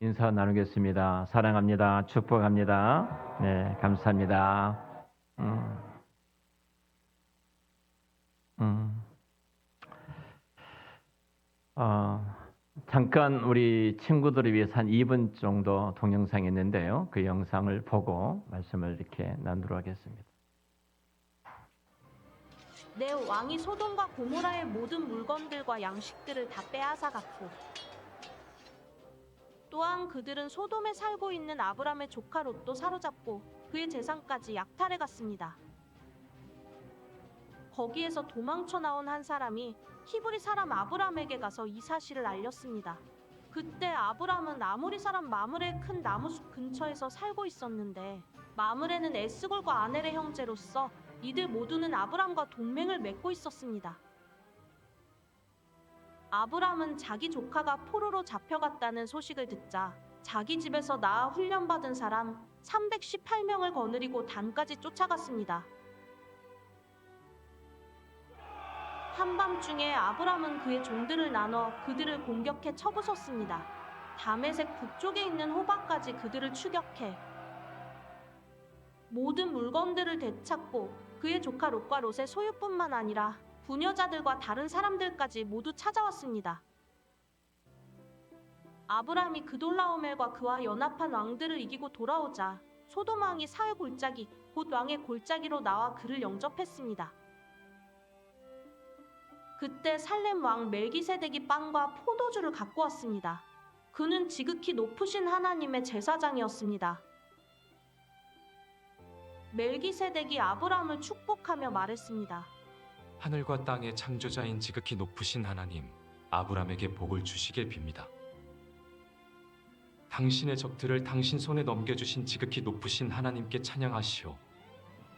인사 나누겠습니다. 사랑합니다. 축복합니다. 네, 감사합니다. 음, 음, 어, 잠깐 우리 친구들을 위해서 한 2분 정도 동영상이 있는데요. 그 영상을 보고 말씀을 이렇게 나누도록 하겠습니다. 내 왕이 소돔과 고모라의 모든 물건들과 양식들을 다 빼앗아갔고, 또한 그들은 소돔에 살고 있는 아브람의 조카 롯도 사로잡고 그의 재산까지 약탈해갔습니다. 거기에서 도망쳐 나온 한 사람이 히브리 사람 아브람에게 가서 이 사실을 알렸습니다. 그때 아브람은 아모리 사람 마므레의 큰 나무숲 근처에서 살고 있었는데, 마므레는 에스골과 아넬의 형제로서 이들 모두는 아브람과 동맹을 맺고 있었습니다. 아브람은 자기 조카가 포로로 잡혀갔다는 소식을 듣자 자기 집에서 낳아 훈련받은 사람 318명을 거느리고 단까지 쫓아갔습니다. 한밤중에 아브람은 그의 종들을 나눠 그들을 공격해 쳐부쉈습니다. 다메섹 북쪽에 있는 호바까지 그들을 추격해 모든 물건들을 되찾고 그의 조카 롯과 롯의 소유뿐만 아니라 부녀자들과 다른 사람들까지 모두 찾아왔습니다. 아브람이 그돌라오멜과 그와 연합한 왕들을 이기고 돌아오자 소돔 왕이 사회 골짜기 곧 왕의 골짜기로 나와 그를 영접했습니다. 그때 살렘 왕 멜기세덱이 빵과 포도주를 갖고 왔습니다. 그는 지극히 높으신 하나님의 제사장이었습니다. 멜기세덱이 아브람을 축복하며 말했습니다. 하늘과 땅의 창조자인 지극히 높으신 하나님, 아브람에게 복을 주시길 빕니다. 당신의 적들을 당신 손에 넘겨주신 지극히 높으신 하나님께 찬양하시오.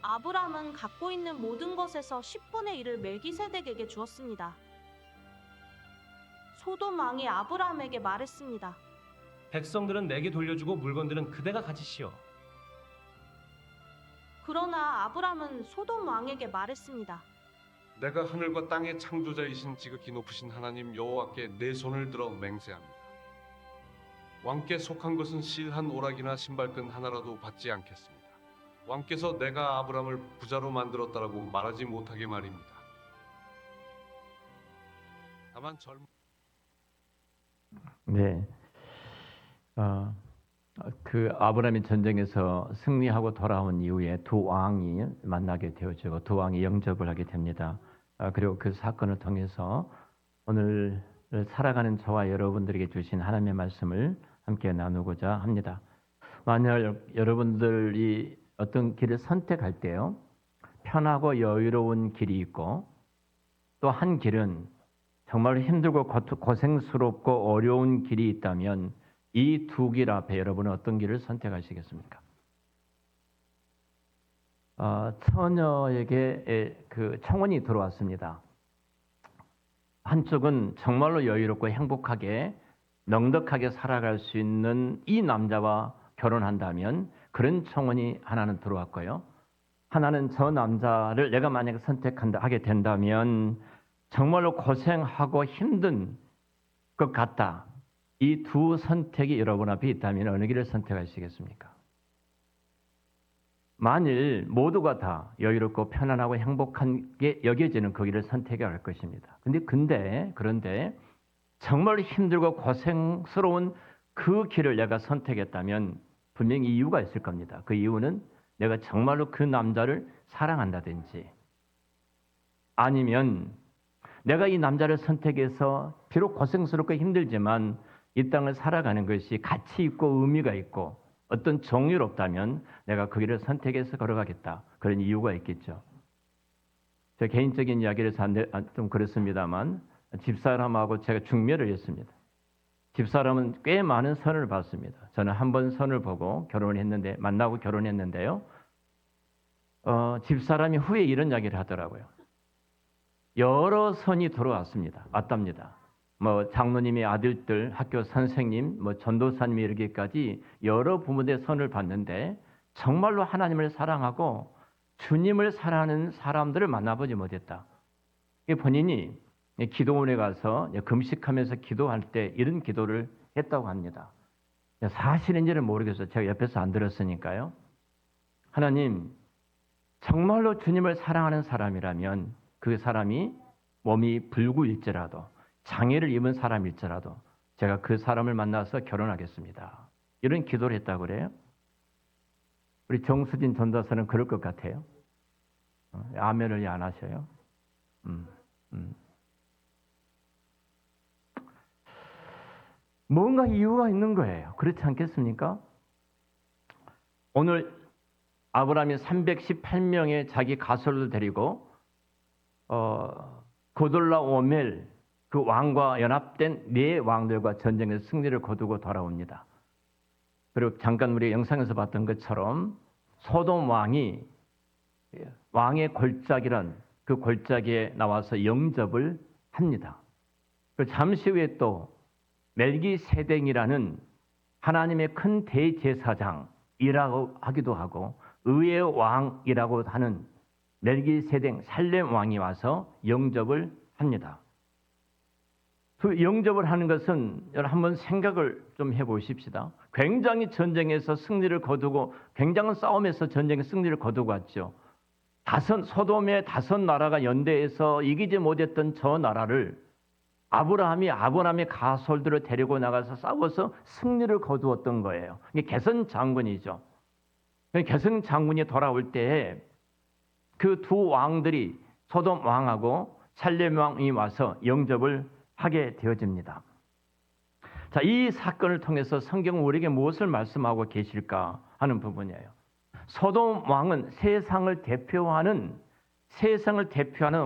아브람은 갖고 있는 모든 것에서 10분의 1을 멜기세덱에게 주었습니다. 소돔 왕이 아브람에게 말했습니다. 백성들은 내게 돌려주고 물건들은 그대가 가지시오. 그러나 아브람은 소돔 왕에게 말했습니다. 내가 하늘과 땅의 창조자이신 지극히 높으신 하나님 여호와께 내 손을 들어 맹세합니다. 왕께 속한 것은 실 한 오락이나 신발끈 하나라도 받지 않겠습니다. 왕께서 내가 아브람을 부자로 만들었다라고 말하지 못하게 말입니다. 다만 네, 그 아브라함이 전쟁에서 승리하고 돌아온 이후에 두 왕이 만나게 되어지고 두 왕이 영접을 하게 됩니다. 그리고 그 사건을 통해서 오늘 살아가는 저와 여러분들에게 주신 하나님의 말씀을 함께 나누고자 합니다. 만약 여러분들이 어떤 길을 선택할 때요, 편하고 여유로운 길이 있고 또 한 길은 정말 힘들고 고생스럽고 어려운 길이 있다면 이 두 길 앞에 여러분은 어떤 길을 선택하시겠습니까? 처녀에게 그 청혼이 들어왔습니다. 한쪽은 정말로 여유롭고 행복하게 넉넉하게 살아갈 수 있는 이 남자와 결혼한다면 그런 청혼이 하나는 들어왔고요. 하나는 저 남자를 내가 만약에 하게 된다면 정말로 고생하고 힘든 것 같다. 이 두 선택이 여러분 앞에 있다면 어느 길을 선택하시겠습니까? 만일 모두가 다 여유롭고 편안하고 행복하게 여겨지는 그 길을 선택해야 할 것입니다. 그런데 정말 힘들고 고생스러운 그 길을 내가 선택했다면 분명히 이유가 있을 겁니다. 그 이유는 내가 정말로 그 남자를 사랑한다든지 아니면 내가 이 남자를 선택해서 비록 고생스럽고 힘들지만 이 땅을 살아가는 것이 가치 있고 의미가 있고 어떤 정의롭다면 내가 그 길을 선택해서 걸어가겠다. 그런 이유가 있겠죠. 제 개인적인 이야기를 좀 그렇습니다만 집사람하고 제가 중매를 했습니다. 집사람은 꽤 많은 선을 봤습니다. 저는 한 번 선을 보고 만나고 결혼했는데요. 집사람이 후에 이런 이야기를 하더라고요. 여러 선이 왔답니다. 장로님의 아들들, 학교 선생님, 전도사님 이르기까지 여러 부모의 선을 봤는데 정말로 하나님을 사랑하고 주님을 사랑하는 사람들을 만나보지 못했다. 본인이 기도원에 가서 금식하면서 기도할 때 이런 기도를 했다고 합니다. 사실인지는 모르겠어요. 제가 옆에서 안 들었으니까요. 하나님, 정말로 주님을 사랑하는 사람이라면 그 사람이 몸이 불구일지라도 장애를 입은 사람일지라도 제가 그 사람을 만나서 결혼하겠습니다. 이런 기도를 했다고 그래요. 우리 정수진 전도사는 그럴 것 같아요. 아멘을 왜 안 하셔요? 뭔가 이유가 있는 거예요. 그렇지 않겠습니까? 오늘 아브라함이 318명의 자기 가솔을 데리고 고돌라오멜 그 왕과 연합된 네 왕들과 전쟁에서 승리를 거두고 돌아옵니다. 그리고 잠깐 우리 영상에서 봤던 것처럼 소돔 왕이 왕의 골짜기란 그 골짜기에 나와서 영접을 합니다. 그리고 잠시 후에 또 멜기세덱이라는 하나님의 큰 대제사장이라고 하기도 하고 의의 왕이라고 하는 멜기세덱 살렘 왕이 와서 영접을 합니다. 그 영접을 하는 것은 여러분 한번 생각을 좀 해보십시다. 굉장히 전쟁에서 승리를 거두고 굉장한 싸움에서 전쟁에 승리를 거두고 왔죠. 소돔의 5나라가 연대해서 이기지 못했던 저 나라를 아브라함의 가솔들을 데리고 나가서 싸워서 승리를 거두었던 거예요. 이게 개선 장군이죠. 개선 장군이 돌아올 때에 그 두 왕들이 소돔 왕하고 살렘 왕이 와서 영접을 하게 되어집니다. 자, 이 사건을 통해서 성경은 우리에게 무엇을 말씀하고 계실까 하는 부분이에요. 소돔 왕은 세상을 대표하는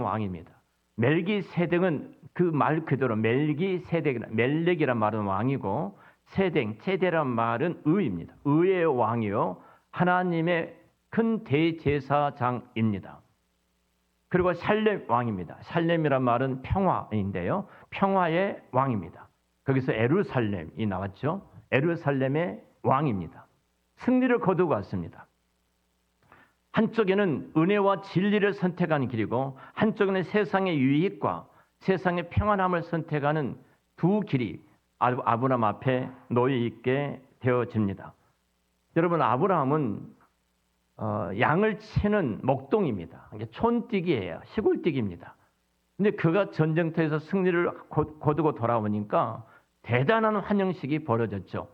왕입니다. 멜기세덱은 그 말 그대로 멜렉이란 말은 왕이고 체데란 말은 의입니다. 의의 왕이요 하나님의 큰 대제사장입니다. 그리고 살렘 왕입니다. 살렘이란 말은 평화인데요. 평화의 왕입니다. 거기서 에루살렘이 나왔죠. 에루살렘의 왕입니다. 승리를 거두고 왔습니다. 한쪽에는 은혜와 진리를 선택하는 길이고 한쪽에는 세상의 유익과 세상의 평안함을 선택하는 두 길이 아브라함 앞에 놓여 있게 되어집니다. 여러분, 아브라함은 양을 치는 목동입니다. 촌뛰기예요. 시골뛰기입니다. 근데 그가 전쟁터에서 승리를 거두고 돌아오니까 대단한 환영식이 벌어졌죠.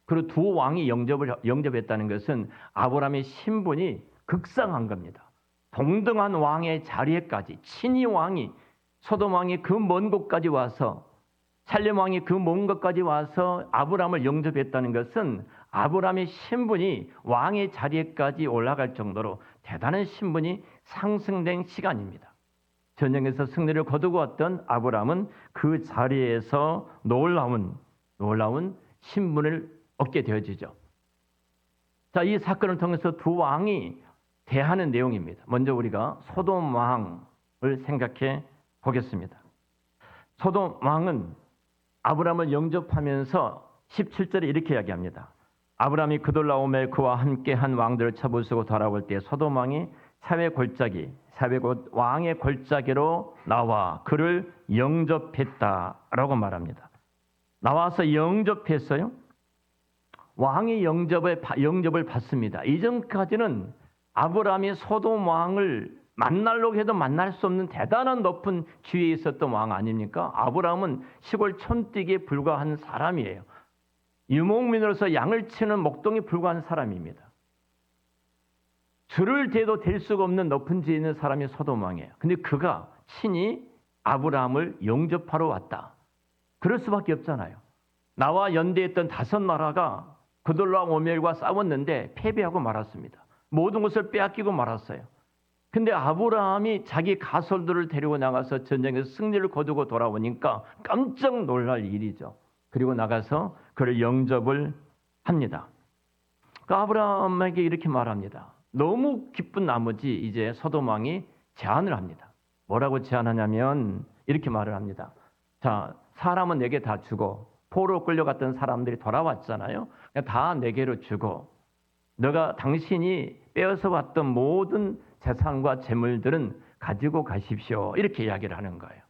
그리고 두 왕이 영접했다는 것은 아브라함의 신분이 극상한 겁니다. 동등한 왕의 자리에까지 친히 왕이 소돔 왕이 그 먼 곳까지 와서 살렘 왕이 그 먼 곳까지 와서 아브라함을 영접했다는 것은 아브라함의 신분이 왕의 자리에까지 올라갈 정도로 대단한 신분이 상승된 시간입니다. 전쟁에서 승리를 거두고 왔던 아브라함은 그 자리에서 놀라운 신분을 얻게 되어지죠. 자, 이 사건을 통해서 두 왕이 대하는 내용입니다. 먼저 우리가 소돔 왕을 생각해 보겠습니다. 소돔 왕은 아브라함을 영접하면서 17절에 이렇게 이야기합니다. 아브라함이 그돌라오멜 그와 함께 한 왕들을 쳐부수고 돌아올 때 소돔 왕이 왕의 골짜기로 나와 그를 영접했다라고 말합니다. 나와서 영접했어요. 왕이 영접을 받습니다. 이전까지는 아브라함이 소돔 왕을 만나려고 해도 만날 수 없는 대단한 높은 지위에 있었던 왕 아닙니까? 아브라함은 시골 촌뛰기에 불과한 사람이에요. 유목민으로서 양을 치는 목동에 불과한 사람입니다. 줄을 대도 될 수가 없는 높은 지위에 있는 사람이 소돔 왕이에요. 근데 그가 친히 아브라함을 영접하러 왔다. 그럴 수밖에 없잖아요. 나와 연대했던 5나라가 그돌라오멜과 싸웠는데 패배하고 말았습니다. 모든 것을 빼앗기고 말았어요. 근데 아브라함이 자기 가솔들을 데리고 나가서 전쟁에서 승리를 거두고 돌아오니까 깜짝 놀랄 일이죠. 그리고 나가서 그를 영접을 합니다. 그 아브라함에게 이렇게 말합니다. 너무 기쁜 나머지 이제 소돔 왕이 제안을 합니다. 뭐라고 제안하냐면 이렇게 말을 합니다. 자, 사람은 내게 다 주고 포로로 끌려갔던 사람들이 돌아왔잖아요. 다 내게로 주고 당신이 빼앗아 왔던 모든 재산과 재물들은 가지고 가십시오. 이렇게 이야기를 하는 거예요.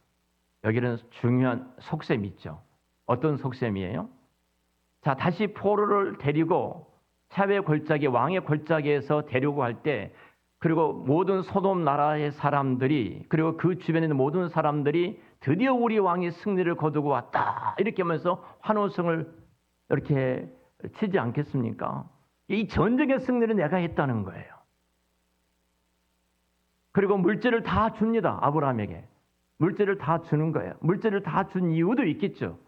여기는 중요한 속셈이 있죠. 어떤 속셈이에요? 자, 다시 포로를 데리고 차의 골짜기, 왕의 골짜기에서 데리고 갈 때, 그리고 모든 소돔 나라의 사람들이, 그리고 그 주변에 있는 모든 사람들이 드디어 우리 왕이 승리를 거두고 왔다, 이렇게 하면서 환호성을 이렇게 치지 않겠습니까? 이 전쟁의 승리는 내가 했다는 거예요. 그리고 물질을 다 줍니다. 아브라함에게 물질을 다 주는 거예요. 물질을 다 준 이유도 있겠죠.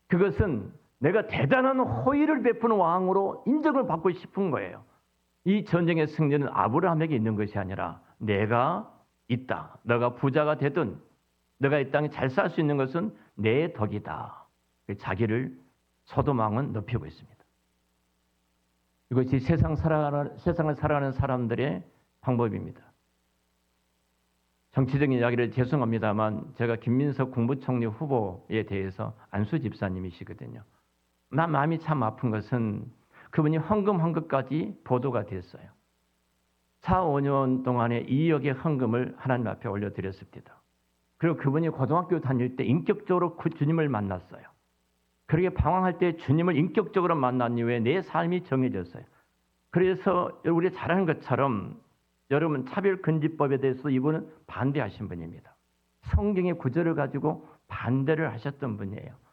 그것은 내가 대단한 호의를 베푸는 왕으로 인정을 받고 싶은 거예요. 이 전쟁의 승리는 아브라함에게 있는 것이 아니라 내가 있다. 너가 부자가 되든 너가 이 땅에 잘 살 수 있는 것은 내 덕이다. 자기를 소돔 왕은 높이고 있습니다. 이것이 세상을 살아가는 사람들의 방법입니다. 정치적인 이야기를 죄송합니다만 제가 김민석 국무총리 후보에 대해서 안수 집사님이시거든요. 마음이 참 아픈 것은 그분이 헌금한 것까지 보도가 됐어요. 4, 5년 동안에 2억의 헌금을 하나님 앞에 올려드렸습니다. 그리고 그분이 고등학교 다닐 때 인격적으로 그 주님을 만났어요. 그렇게 방황할 때 주님을 인격적으로 만난 이후에 내 삶이 정해졌어요. 그래서 우리가 잘 아는 것처럼 여러분 차별금지법에 대해서 이분은 반대하신 분입니다. 성경의 구절을 가지고 반대를 하셨던 분이에요.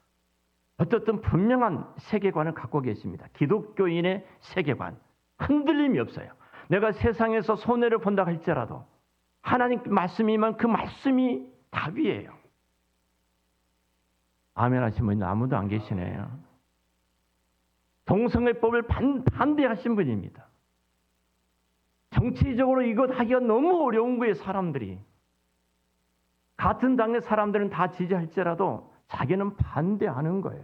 어떻든 분명한 세계관을 갖고 계십니다. 기독교인의 세계관. 흔들림이 없어요. 내가 세상에서 손해를 본다 할지라도 하나님 말씀이면 그 말씀이 답이에요. 아멘 하신 분이 아무도 안 계시네요. 동성애법을 반대하신 분입니다. 정치적으로 이것 하기가 너무 어려운 거예요. 사람들이. 같은 당의 사람들은 다 지지할지라도 자기는 반대하는 거예요.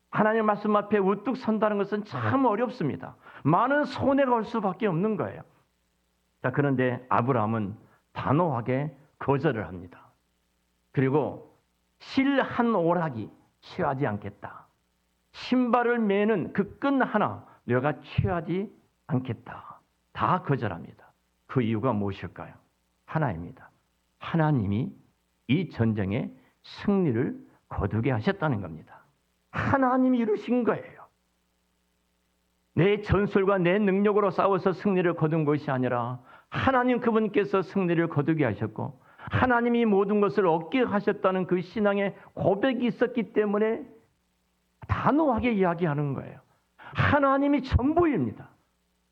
하나님의 말씀 앞에 우뚝 선다는 것은 참 어렵습니다. 많은 손해가 올 수밖에 없는 거예요. 자, 그런데 아브라함은 단호하게 거절을 합니다. 그리고 실 한 오락이 취하지 않겠다. 신발을 매는 그 끈 하나 내가 취하지 않겠다. 다 거절합니다. 그 이유가 무엇일까요? 하나입니다. 하나님이 이 전쟁에 승리를 거두게 하셨다는 겁니다. 하나님이 이루신 거예요. 내 전술과 내 능력으로 싸워서 승리를 거둔 것이 아니라 하나님 그분께서 승리를 거두게 하셨고 하나님이 모든 것을 얻게 하셨다는 그 신앙의 고백이 있었기 때문에 단호하게 이야기하는 거예요. 하나님이 전부입니다.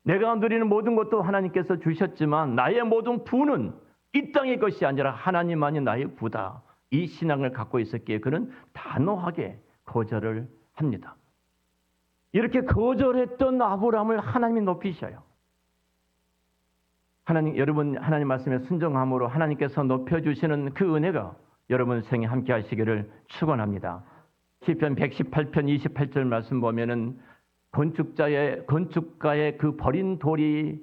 내가 누리는 모든 것도 하나님께서 주셨지만 나의 모든 부는 이 땅의 것이 아니라 하나님만이 나의 부다. 이 신앙을 갖고 있었기에 그는 단호하게 거절을 합니다. 이렇게 거절했던 아브라함을 하나님이 높이셔요. 여러분 하나님 말씀에 순종함으로 하나님께서 높여주시는 그 은혜가 여러분 생에 함께 하시기를 축원합니다. 시편 118편 28절 말씀 보면은 건축가의 그 버린 돌이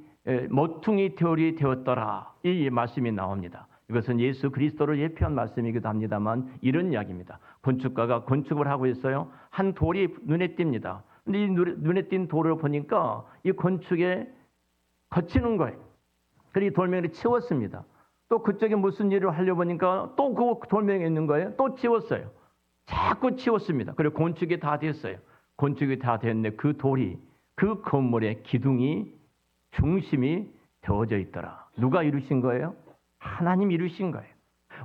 모퉁이 돌이 되었더라. 이 말씀이 나옵니다. 이것은 예수 그리스도를 예표한 말씀이기도 합니다만 이런 이야기입니다. 건축가가 건축을 하고 있어요. 한 돌이 눈에 띕니다. 근데 이 눈에 띈 돌을 보니까 이 건축에 거치는 거예요. 그리고 이 돌멩이를 치웠습니다. 또 그쪽에 무슨 일을 하려고 보니까 또 그 돌멩이 있는 거예요. 또 치웠어요. 자꾸 치웠습니다. 그리고 건축이 다 됐어요. 건축이 다 됐는데 그 돌이 그 건물의 기둥이 중심이 되어져 있더라. 누가 이루신 거예요? 하나님이 이루신 거예요.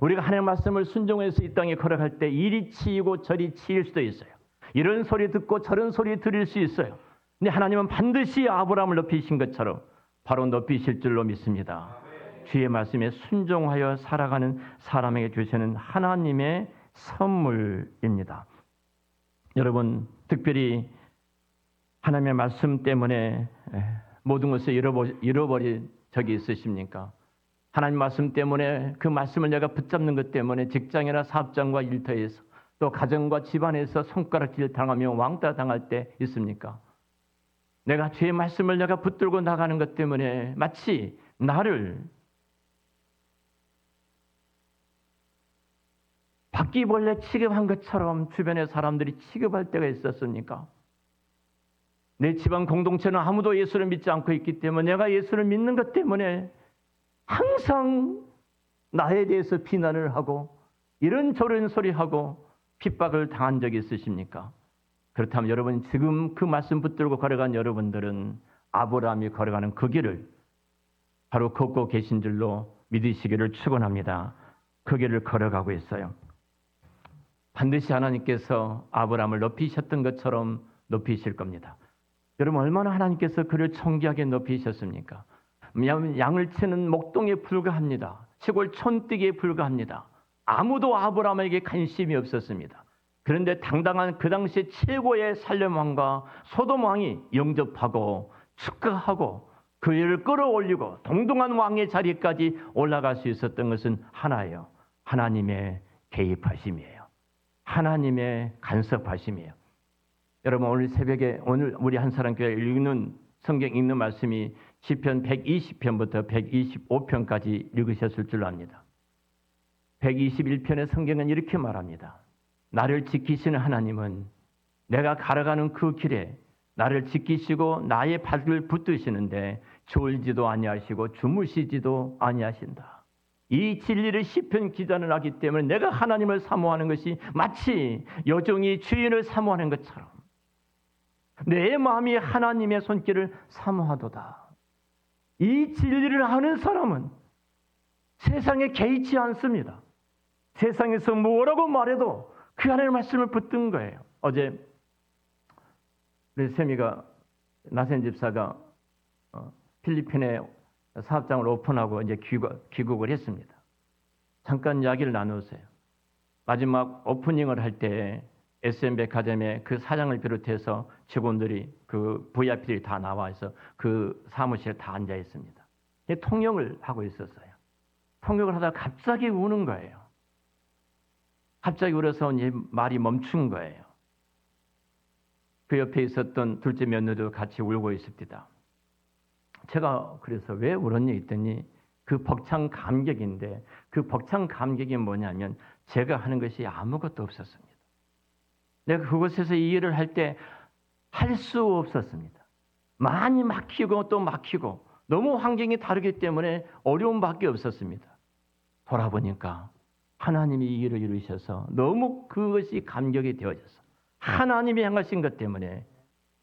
우리가 하나님의 말씀을 순종해서 이 땅에 걸어갈 때 이리 치이고 저리 치일 수도 있어요. 이런 소리 듣고 저런 소리 들을 수 있어요. 근데 하나님은 반드시 아브라함을 높이신 것처럼 바로 높이실 줄로 믿습니다. 주의 말씀에 순종하여 살아가는 사람에게 주시는 하나님의 선물입니다. 여러분 특별히 하나님의 말씀 때문에 모든 것을 잃어버린 적이 있으십니까? 하나님 말씀 때문에 그 말씀을 내가 붙잡는 것 때문에 직장이나 사업장과 일터에서 또 가정과 집안에서 손가락질 당하며 왕따 당할 때 있습니까? 내가 주의 말씀을 내가 붙들고 나가는 것 때문에 마치 나를 바퀴벌레 취급한 것처럼 주변의 사람들이 취급할 때가 있었습니까? 내 집안 공동체는 아무도 예수를 믿지 않고 있기 때문에 내가 예수를 믿는 것 때문에 항상 나에 대해서 비난을 하고 이런저런 소리하고 핍박을 당한 적이 있으십니까? 그렇다면 여러분 지금 그 말씀 붙들고 걸어간 여러분들은 아브라함이 걸어가는 그 길을 바로 걷고 계신 줄로 믿으시기를 축원합니다. 그 길을 걸어가고 있어요. 반드시 하나님께서 아브라함을 높이셨던 것처럼 높이실 겁니다. 여러분 얼마나 하나님께서 그를 청귀하게 높이셨습니까? 양을 치는 목동에 불과합니다. 시골 촌뜨기에 불과합니다. 아무도 아브라함에게 관심이 없었습니다. 그런데 당당한 그 당시 최고의 살렘 왕과 소돔 왕이 영접하고 축하하고 그 일을 끌어올리고 동등한 왕의 자리까지 올라갈 수 있었던 것은 하나예요. 하나님의 개입하심이에요. 하나님의 간섭하심이에요. 여러분 오늘 새벽에 오늘 우리 한사람교회 읽는 성경 읽는 말씀이 시편 120편부터 125편까지 읽으셨을 줄 압니다. 121편의 성경은 이렇게 말합니다. 나를 지키시는 하나님은 내가 걸어가는 그 길에 나를 지키시고 나의 발을 붙드시는데 졸지도 아니하시고 주무시지도 아니하신다. 이 진리를 시편 기자는 하기 때문에 내가 하나님을 사모하는 것이 마치 여종이 주인을 사모하는 것처럼 내 마음이 하나님의 손길을 사모하도다. 이 진리를 아는 사람은 세상에 개의치 않습니다. 세상에서 뭐라고 말해도 그 하나님의 말씀을 붙든 거예요. 어제 우리 세미가 나센 집사가 필리핀에 사업장을 오픈하고 이제 귀국을 했습니다. 잠깐 이야기를 나누세요. 마지막 오프닝을 할 때 SM백화점에 그 사장을 비롯해서 직원들이 그 VIP들이 다 나와서 그 사무실에 다 앉아 있습니다. 통역을 하고 있었어요. 통역을 하다가 갑자기 우는 거예요. 갑자기 울어서 이제 말이 멈춘 거예요. 그 옆에 있었던 둘째 며느리도 같이 울고 있습니다. 제가 그래서 왜 울었냐 했더니 그 벅찬 감격인데 그 벅찬 감격이 뭐냐면 제가 하는 것이 아무것도 없었습니다. 내가 그곳에서 이 일을 할 때 할 수 없었습니다. 많이 막히고 또 막히고 너무 환경이 다르기 때문에 어려움밖에 없었습니다. 돌아보니까 하나님이 이 일을 이루셔서 너무 그것이 감격이 되어져서 하나님이 행하신 것 때문에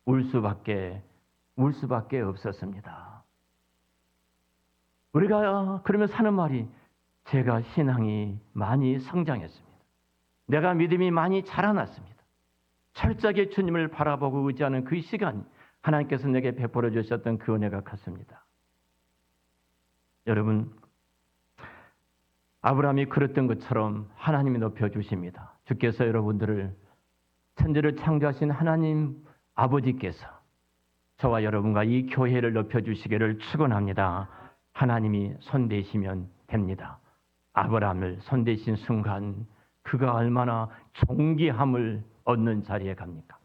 울 수밖에 없었습니다. 우리가 그러면 사는 말이 제가 신앙이 많이 성장했습니다. 내가 믿음이 많이 자라났습니다. 철저하게 주님을 바라보고 의지하는 그 시간 하나님께서 내게 베풀어 주셨던 그 은혜가 컸습니다. 여러분 아브라함이 그랬던 것처럼 하나님이 높여주십니다. 주께서 여러분들을 천지를 창조하신 하나님 아버지께서 저와 여러분과 이 교회를 높여주시기를 축원합니다. 하나님이 손대시면 됩니다. 아브라함을 손대신 순간 그가 얼마나 존귀함을 얻는 자리에 갑니까?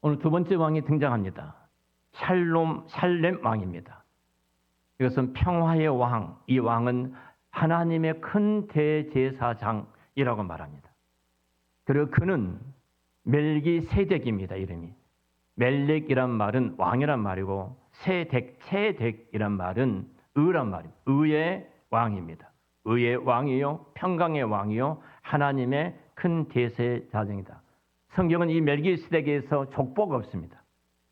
오늘 두 번째 왕이 등장합니다. 샬렘 왕입니다. 이것은 평화의 왕, 이 왕은 하나님의 큰 대제사장이라고 말합니다. 그리고 그는 멜기세덱입니다. 이름이. 멜렉이란 말은 왕이란 말이고 세덱이란 말은 의란 말입니다. 의의 왕입니다. 의의 왕이요 평강의 왕이요 하나님의 큰 대제사장이다. 성경은 이 멜기세덱에서 족보가 없습니다.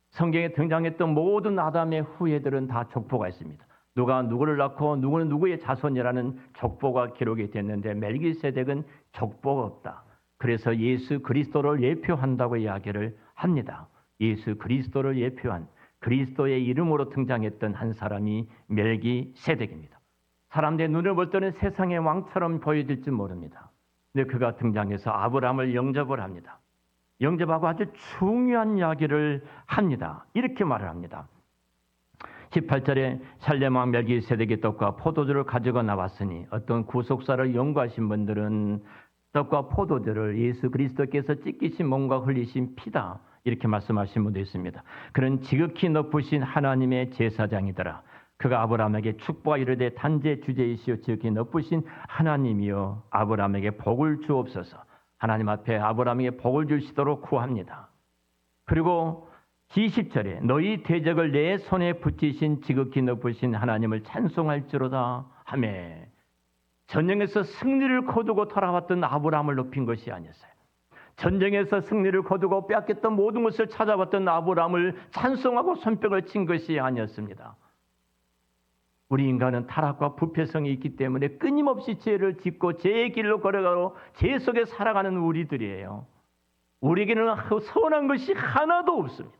성경에 등장했던 모든 아담의 후예들은 다 족보가 있습니다. 누가 누구를 낳고 누구는 누구의 자손이라는 족보가 기록이 됐는데 멜기세덱은 족보가 없다. 그래서 예수 그리스도를 예표한다고 이야기를 합니다. 예수 그리스도를 예표한 그리스도의 이름으로 등장했던 한 사람이 멜기세덱입니다. 사람들의 눈을 볼 때는 세상의 왕처럼 보여질지 모릅니다. 근데 그가 등장해서 아브라함을 영접을 합니다. 영접하고 아주 중요한 이야기를 합니다. 이렇게 말을 합니다. 18절에 샬렘 왕 멜기세덱이 떡과 포도주를 가지고 나왔으니 어떤 구속사를 연구하신 분들은 떡과 포도주를 예수 그리스도께서 찢기신 몸과 흘리신 피다 이렇게 말씀하신 분도 있습니다. 그는 지극히 높으신 하나님의 제사장이더라. 그가 아브라함에게 축복하 이르되 단제 주제이시오 지극히 높으신 하나님이여 아브라함에게 복을 주옵소서. 하나님 앞에 아브라함에게 복을 주시도록 구합니다. 그리고 20절에 너희 대적을 내 손에 붙이신 지극히 높으신 하나님을 찬송할지로다 하며 전쟁에서 승리를 거두고 돌아왔던 아브라함을 높인 것이 아니었어요. 전쟁에서 승리를 거두고 빼앗겼던 모든 것을 찾아봤던 아브라함을 찬송하고 손뼉을 친 것이 아니었습니다. 우리 인간은 타락과 부패성이 있기 때문에 끊임없이 죄를 짓고 죄의 길로 걸어가고 죄 속에 살아가는 우리들이에요. 우리에게는 선한 것이 하나도 없습니다.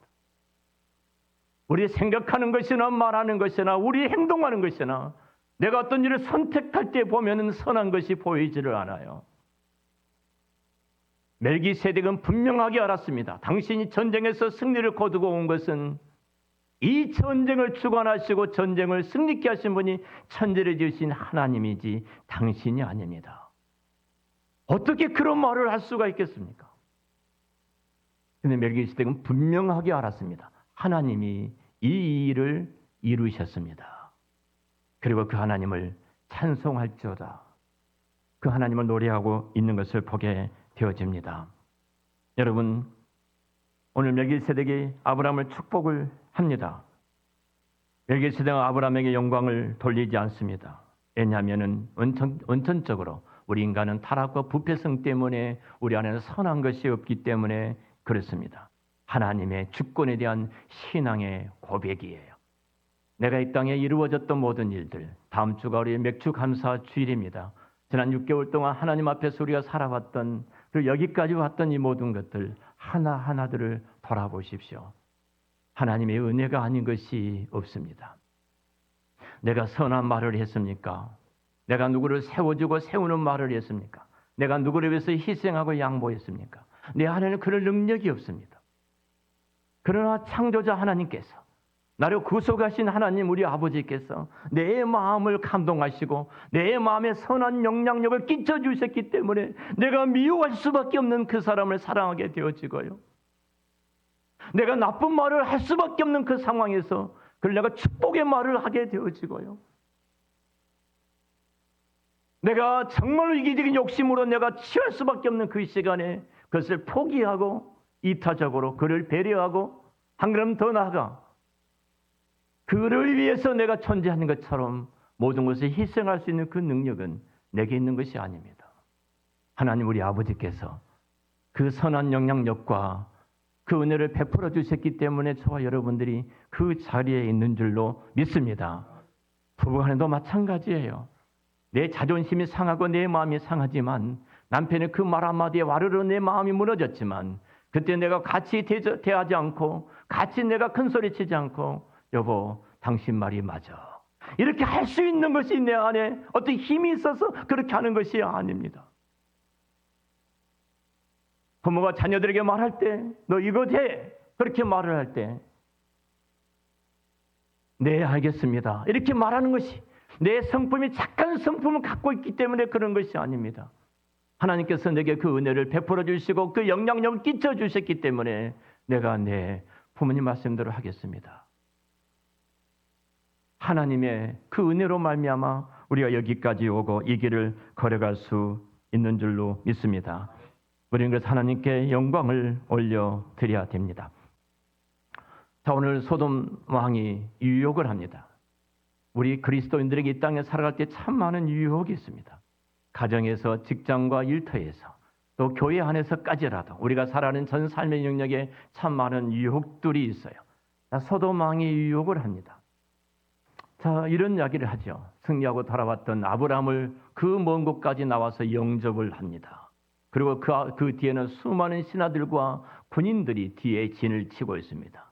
우리 생각하는 것이나 말하는 것이나 우리 행동하는 것이나 내가 어떤 일을 선택할 때 보면은 선한 것이 보이지를 않아요. 멜기세덱은 분명하게 알았습니다. 당신이 전쟁에서 승리를 거두고 온 것은 이 전쟁을 주관하시고 전쟁을 승리케 하신 분이 천지를 지으신 하나님이지 당신이 아닙니다. 어떻게 그런 말을 할 수가 있겠습니까? 근데 멜기세덱은 분명하게 알았습니다. 하나님이 이 일을 이루셨습니다. 그리고 그 하나님을 찬송할지어다. 그 하나님을 노래하고 있는 것을 보게 되어집니다. 여러분, 오늘 멜기세덱이 아브라함을 축복을 합니다. 멜기세덱은 아브라함에게 영광을 돌리지 않습니다. 왜냐하면 원천적으로 우리 인간은 타락과 부패성 때문에 우리 안에는 선한 것이 없기 때문에 그렇습니다. 하나님의 주권에 대한 신앙의 고백이에요. 내가 이 땅에 이루어졌던 모든 일들, 다음 주가 우리 맥주 감사 주일입니다. 지난 6개월 동안 하나님 앞에서 우리가 살아왔던 그리고 여기까지 왔던 이 모든 것들 하나하나들을 돌아보십시오. 하나님의 은혜가 아닌 것이 없습니다. 내가 선한 말을 했습니까? 내가 누구를 세워주고 세우는 말을 했습니까? 내가 누구를 위해서 희생하고 양보했습니까? 내 안에는 그럴 능력이 없습니다. 그러나 창조자 하나님께서 나를 구속하신 하나님 우리 아버지께서 내 마음을 감동하시고 내 마음에 선한 영향력을 끼쳐주셨기 때문에 내가 미워할 수밖에 없는 그 사람을 사랑하게 되어지고요. 내가 나쁜 말을 할 수밖에 없는 그 상황에서 그걸 내가 축복의 말을 하게 되어지고요. 내가 정말로 이기적인 욕심으로 내가 취할 수밖에 없는 그 시간에 그것을 포기하고 이타적으로 그를 배려하고 한 걸음 더 나아가 그를 위해서 내가 존재하는 것처럼 모든 것을 희생할 수 있는 그 능력은 내게 있는 것이 아닙니다. 하나님 우리 아버지께서 그 선한 영향력과 그 은혜를 베풀어 주셨기 때문에 저와 여러분들이 그 자리에 있는 줄로 믿습니다. 부부간에도 마찬가지예요. 내 자존심이 상하고 내 마음이 상하지만 남편의 그 말 한마디에 와르르 내 마음이 무너졌지만 그때 내가 같이 대하지 않고 같이 내가 큰 소리 치지 않고 여보 당신 말이 맞아. 이렇게 할 수 있는 것이 내 안에 어떤 힘이 있어서 그렇게 하는 것이 아닙니다. 부모가 자녀들에게 말할 때 너 이거 돼. 그렇게 말을 할 때 네 알겠습니다. 이렇게 말하는 것이 내 성품이 착한 성품을 갖고 있기 때문에 그런 것이 아닙니다. 하나님께서 내게 그 은혜를 베풀어 주시고 그 영향력을 끼쳐 주셨기 때문에 내가 내 부모님 말씀대로 하겠습니다. 하나님의 그 은혜로 말미암아 우리가 여기까지 오고 이 길을 걸어갈 수 있는 줄로 믿습니다. 우리는 그래서 하나님께 영광을 올려드려야 됩니다. 자, 오늘 소돔 왕이 유혹을 합니다. 우리 그리스도인들에게 이 땅에 살아갈 때 참 많은 유혹이 있습니다. 가정에서, 직장과 일터에서, 또 교회 안에서까지라도 우리가 살아가는 전 삶의 영역에 참 많은 유혹들이 있어요. 자, 소돔 왕이 유혹을 합니다. 자, 이런 이야기를 하죠. 승리하고 돌아왔던 아브라함을 그 먼 곳까지 나와서 영접을 합니다. 그리고 그 뒤에는 수많은 신하들과 군인들이 뒤에 진을 치고 있습니다.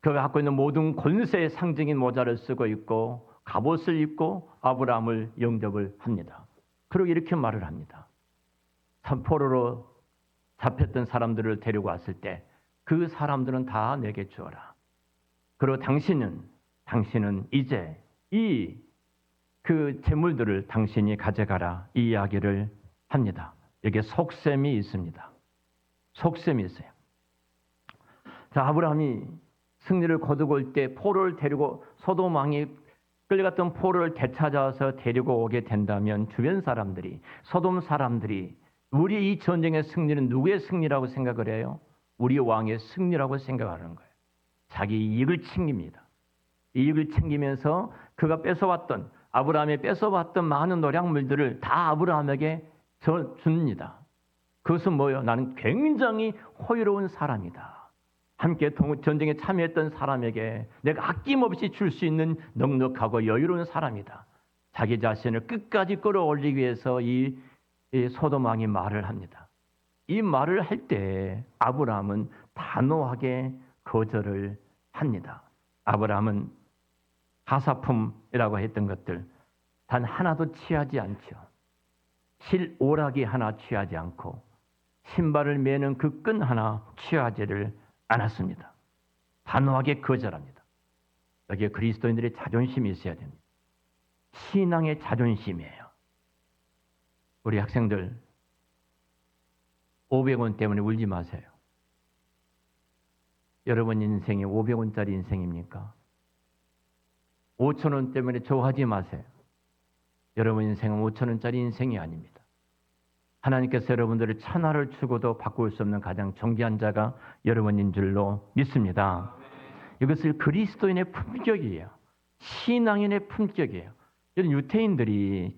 그가 갖고 있는 모든 권세의 상징인 모자를 쓰고 있고 갑옷을 입고 아브라함을 영접을 합니다. 그리고 이렇게 말을 합니다. 포로로 잡혔던 사람들을 데리고 왔을 때 그 사람들은 다 내게 주어라. 그리고 당신은 이제 이 그 재물들을 당신이 가져가라. 이 이야기를 합니다. 여기에 속셈이 있습니다. 속셈이 있어요. 자, 아브라함이 승리를 거두고 올 때 포로를 데리고 소돔 왕이 끌려갔던 포로를 되찾아서 데리고 오게 된다면 주변 사람들이 소돔 사람들이 우리 이 전쟁의 승리는 누구의 승리라고 생각을 해요? 우리 왕의 승리라고 생각하는 거예요. 자기 이익을 챙깁니다. 이익을 챙기면서 그가 뺏어왔던 아브라함이 뺏어왔던 많은 노량물들을 다 아브라함에게 줍니다. 그것은 뭐예요? 나는 굉장히 호의로운 사람이다. 함께 전쟁에 참여했던 사람에게 내가 아낌없이 줄 수 있는 넉넉하고 여유로운 사람이다. 자기 자신을 끝까지 끌어올리기 위해서 이 소돔 왕이 말을 합니다. 이 말을 할 때 아브라함은 단호하게 거절을 합니다. 아브라함은 하사품이라고 했던 것들 단 하나도 취하지 않죠. 실오라기 하나 취하지 않고 신발을 매는 그 끈 하나 취하지를 않았습니다. 단호하게 거절합니다. 여기에 그리스도인들의 자존심이 있어야 됩니다. 신앙의 자존심이에요. 우리 학생들 500원 때문에 울지 마세요. 여러분 인생이 500원짜리 인생입니까? 5,000원 때문에 좋아하지 마세요. 여러분 인생은 5,000원짜리 인생이 아닙니다. 하나님께서 여러분들을 천하를 주고도 바꿀 수 없는 가장 존귀한 자가 여러분인 줄로 믿습니다. 이것을 그리스도인의 품격이에요. 신앙인의 품격이에요. 이런 유태인들이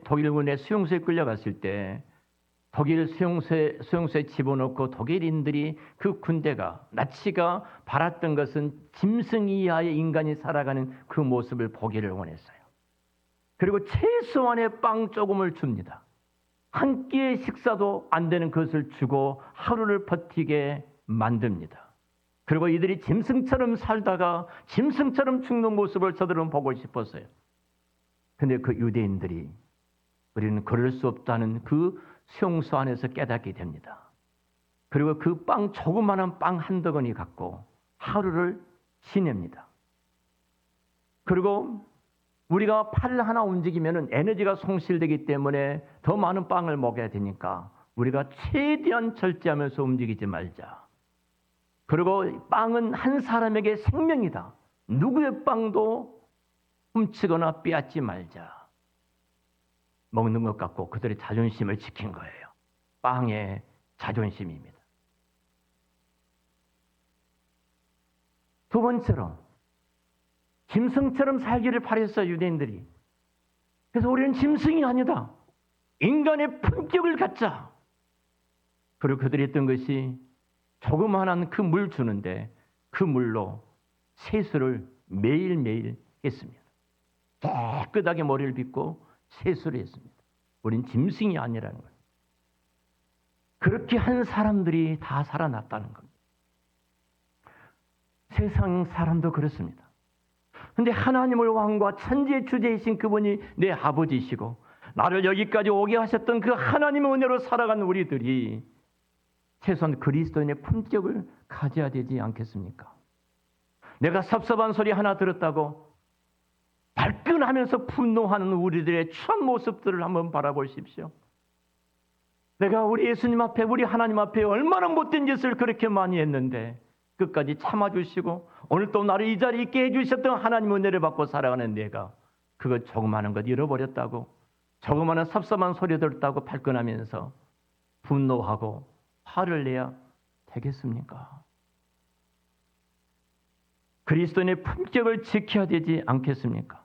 독일군의 수용소에 끌려갔을 때 독일 수용소에 집어넣고 독일인들이 그 군대가 나치가 바랐던 것은 짐승 이하의 인간이 살아가는 그 모습을 보기를 원했어요. 그리고 최소한의 빵 조금을 줍니다. 한 끼의 식사도 안 되는 것을 주고 하루를 버티게 만듭니다. 그리고 이들이 짐승처럼 살다가 짐승처럼 죽는 모습을 저들은 보고 싶었어요. 근데 그 유대인들이 우리는 그럴 수 없다는 그 수용소 안에서 깨닫게 됩니다. 그리고 그 조그마한 빵 한 덩어리 갖고 하루를 지냅니다. 그리고 우리가 팔 하나 움직이면 에너지가 손실되기 때문에 더 많은 빵을 먹어야 되니까 우리가 최대한 절제하면서 움직이지 말자. 그리고 빵은 한 사람에게 생명이다. 누구의 빵도 훔치거나 빼앗지 말자. 먹는 것 같고 그들의 자존심을 지킨 거예요. 빵의 자존심입니다. 두 번째로 짐승처럼 살기를 바랬어요, 유대인들이. 그래서 우리는 짐승이 아니다. 인간의 품격을 갖자. 그리고 그들이 했던 것이 조그마한 그 물 주는데 그 물로 세수를 매일매일 했습니다. 깨끗하게 머리를 빗고 세수를 했습니다. 우린 짐승이 아니라는 거예요. 그렇게 한 사람들이 다 살아났다는 겁니다. 세상 사람도 그렇습니다. 근데 하나님을 왕과 천지의 주제이신 그분이 내 아버지시고 나를 여기까지 오게 하셨던 그 하나님의 은혜로 살아간 우리들이 최소한 그리스도인의 품격을 가져야 되지 않겠습니까? 내가 섭섭한 소리 하나 들었다고 발끈하면서 분노하는 우리들의 추한 모습들을 한번 바라보십시오. 내가 우리 예수님 앞에 우리 하나님 앞에 얼마나 못된 짓을 그렇게 많이 했는데 끝까지 참아주시고 오늘 또 나를 이 자리에 있게 해주셨던 하나님 은혜를 받고 살아가는 내가 그거 조그마한 것 잃어버렸다고 조그마한 섭섭한 소리 들었다고 발끈하면서 분노하고 화를 내야 되겠습니까? 그리스도인의 품격을 지켜야 되지 않겠습니까?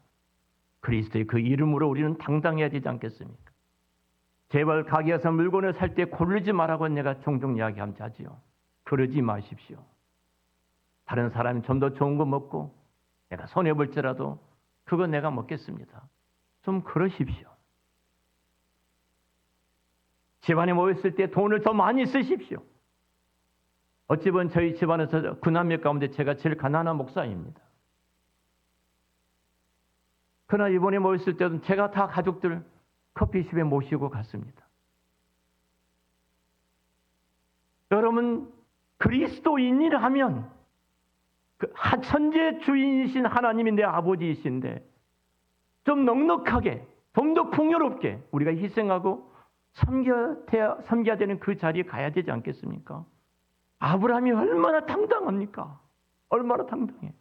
그리스도의 그 이름으로 우리는 당당해야 되지 않겠습니까? 제발 가게에서 물건을 살 때 고르지 말라고 내가 종종 이야기하지요. 그러지 마십시오. 다른 사람이 좀 더 좋은 거 먹고 내가 손해볼지라도 그거 내가 먹겠습니다. 좀 그러십시오. 집안에 모였을 때 돈을 더 많이 쓰십시오. 어찌 보면 저희 집안에서 구남매 가운데 제가 제일 가난한 목사입니다. 그러나 이번에 모였을 때는 제가 다 가족들 커피숍에 모시고 갔습니다. 여러분 그리스도인이라 하면 그 천지의 주인이신 하나님이 내 아버지이신데 좀 넉넉하게 좀 더 풍요롭게 우리가 희생하고 섬겨야 되는 그 자리에 가야 되지 않겠습니까? 아브라함이 얼마나 당당합니까? 얼마나 당당해.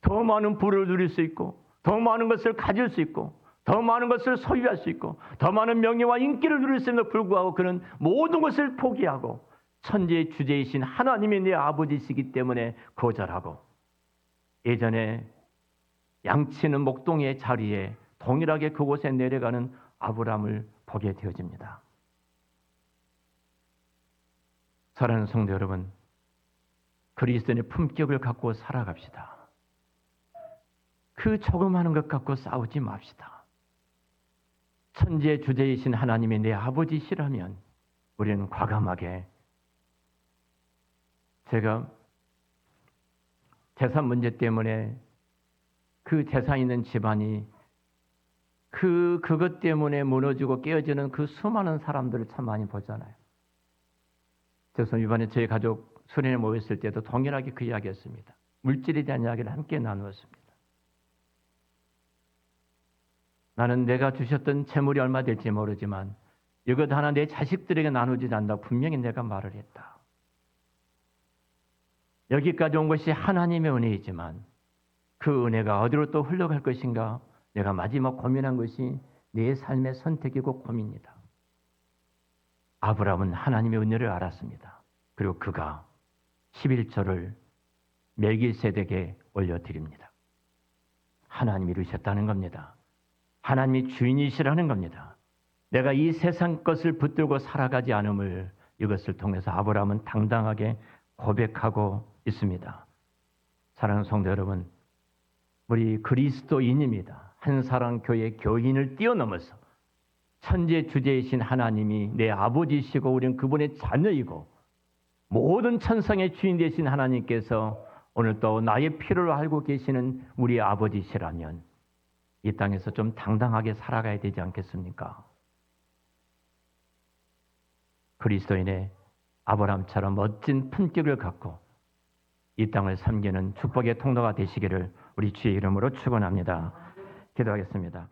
더 많은 부를 누릴 수 있고 더 많은 것을 가질 수 있고 더 많은 것을 소유할 수 있고 더 많은 명예와 인기를 누릴 수 있음에도 불구하고 그는 모든 것을 포기하고 천지의 주제이신 하나님이 내 아버지시기 때문에 거절하고 예전에 양치는 목동의 자리에 동일하게 그곳에 내려가는 아브라함을 보게 되어집니다. 사랑하는 성도 여러분, 그리스도인의 품격을 갖고 살아갑시다. 그 조그마한 것 갖고 싸우지 맙시다. 천지의 주제이신 하나님이 내 아버지시라면 우리는 과감하게, 제가 재산 문제 때문에 그 재산 있는 집안이 그것 때문에 무너지고 깨어지는 그 수많은 사람들을 참 많이 보잖아요. 그래서 이번에 저희 가족 수련회 모였을 때도 동일하게 그 이야기했습니다. 물질에 대한 이야기를 함께 나누었습니다. 나는 내가 주셨던 재물이 얼마 될지 모르지만 이것 하나 내 자식들에게 나누지 않는다 분명히 내가 말을 했다. 여기까지 온 것이 하나님의 은혜이지만 그 은혜가 어디로 또 흘러갈 것인가 내가 마지막 고민한 것이 내 삶의 선택이고 고민이다. 아브라함은 하나님의 은혜를 알았습니다. 그리고 그가 11조를 멜기세덱에게 올려드립니다. 하나님이 이루셨다는 겁니다. 하나님이 주인이시라는 겁니다. 내가 이 세상 것을 붙들고 살아가지 않음을 이것을 통해서 아브라함은 당당하게 고백하고 있습니다. 사랑하는 성도 여러분, 우리 그리스도인입니다. 한사랑교회 교인을 뛰어넘어서 천지의 주제이신 하나님이 내 아버지시고 우리는 그분의 자녀이고 모든 천상의 주인 되신 하나님께서 오늘 또 나의 필요를 알고 계시는 우리 아버지시라면 이 땅에서 좀 당당하게 살아가야 되지 않겠습니까? 그리스도인의 아브라함처럼 멋진 품격을 갖고 이 땅을 섬기는 축복의 통로가 되시기를 우리 주의 이름으로 축원합니다. 기도하겠습니다.